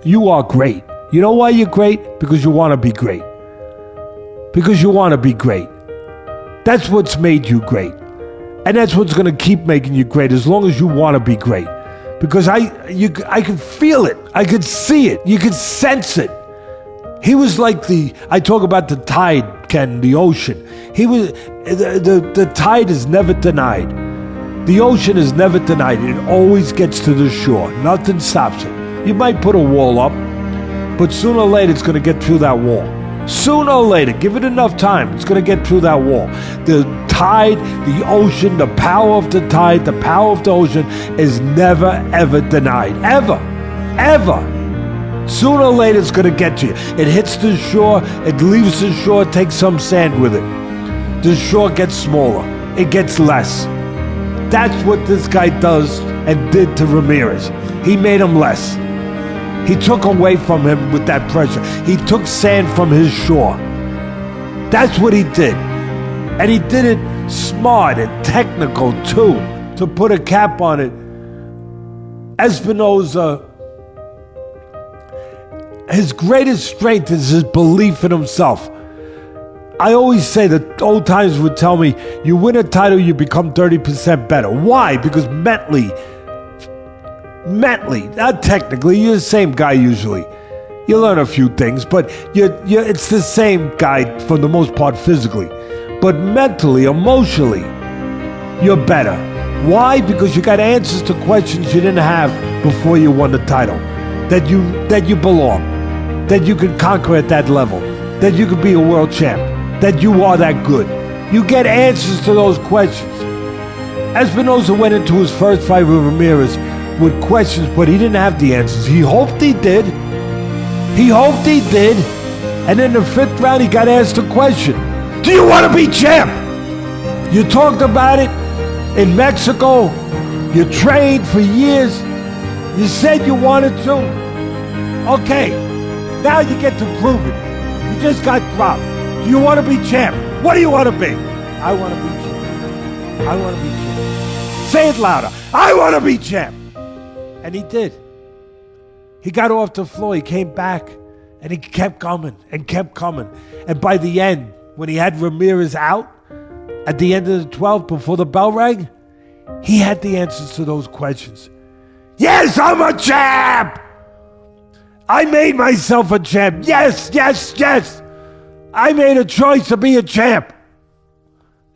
You are great. You know why you're great? Because you want to be great. Because you want to be great. That's what's made you great. And that's what's going to keep making you great as long as you want to be great. Because I could feel it. I could see it. You could sense it. He was like I talk about the tide, Ken, the ocean. He was, the tide is never denied. The ocean is never denied. It always gets to the shore. Nothing stops it. You might put a wall up, but sooner or later it's going to get through that wall. Sooner or later, give it enough time, it's going to get through that wall. The tide, the ocean, the power of the tide, the power of the ocean is never, ever denied. Ever. Ever. Sooner or later, it's going to get to you. It hits the shore, it leaves the shore, takes some sand with it. The shore gets smaller. It gets less. That's what this guy does and did to Ramirez. He made him less. He took away from him with that pressure. He took sand from his shore. That's what he did. And he did it smart and technical too. To put a cap on it, Espinosa, his greatest strength is his belief in himself. I always say that old timers would tell me, you win a title, you become 30% better. Why? Because mentally, not technically, you're the same guy usually. You learn a few things, but it's the same guy for the most part physically. But mentally, emotionally, you're better. Why? Because you got answers to questions you didn't have before you won the title. That you belong. That you could conquer at that level. That you could be a world champ. That you are that good. You get answers to those questions. Espinosa went into his first fight with Ramirez with questions, but he didn't have the answers. He hoped he did. He hoped he did. And in the 5th round, he got asked a question. Do you want to be champ? You talked about it in Mexico. You trained for years. You said you wanted to. Okay, now you get to prove it. You just got dropped. Do you want to be champ? What do you want to be? I want to be champ. I want to be champ. Say it louder. I want to be champ. And he did. He got off the floor, he came back, and he kept coming and kept coming. And by the end, when he had Ramirez out, at the end of the 12th, before the bell rang, he had the answers to those questions. Yes, I'm a champ! I made myself a champ. Yes, yes, yes! I made a choice to be a champ.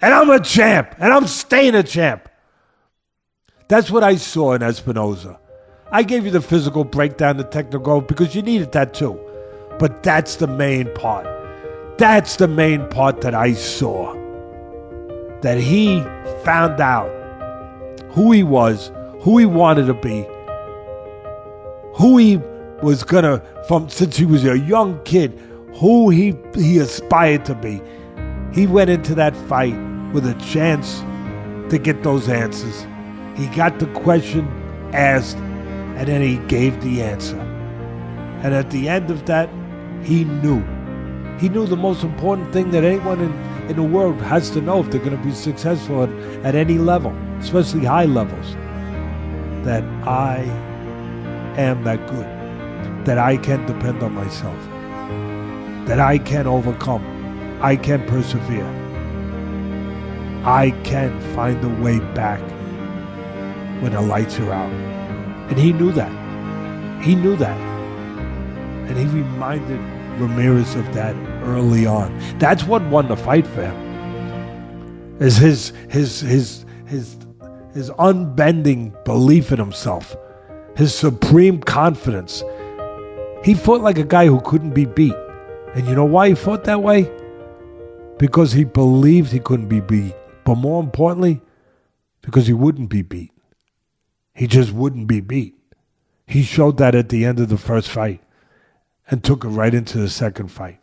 And I'm a champ, and I'm staying a champ. That's what I saw in Espinosa. I gave you the physical breakdown, the technical, because you needed that too. But that's the main part. That's the main part that I saw. That he found out who he was, who he wanted to be, who he was gonna, since he was a young kid, who he aspired to be. He went into that fight with a chance to get those answers. He got the question asked, and then he gave the answer. And at the end of that, he knew. He knew the most important thing that anyone in the world has to know if they're going to be successful at any level, especially high levels. That I am that good. That I can depend on myself. That I can overcome. I can persevere. I can find a way back when the lights are out. And he knew that. He knew that. And he reminded Ramirez of that early on. That's what won the fight for him. Is his unbending belief in himself. His supreme confidence. He fought like a guy who couldn't be beat. And you know why he fought that way? Because he believed he couldn't be beat. But more importantly, because he wouldn't be beat. He just wouldn't be beat. He showed that at the end of the first fight and took it right into the second fight.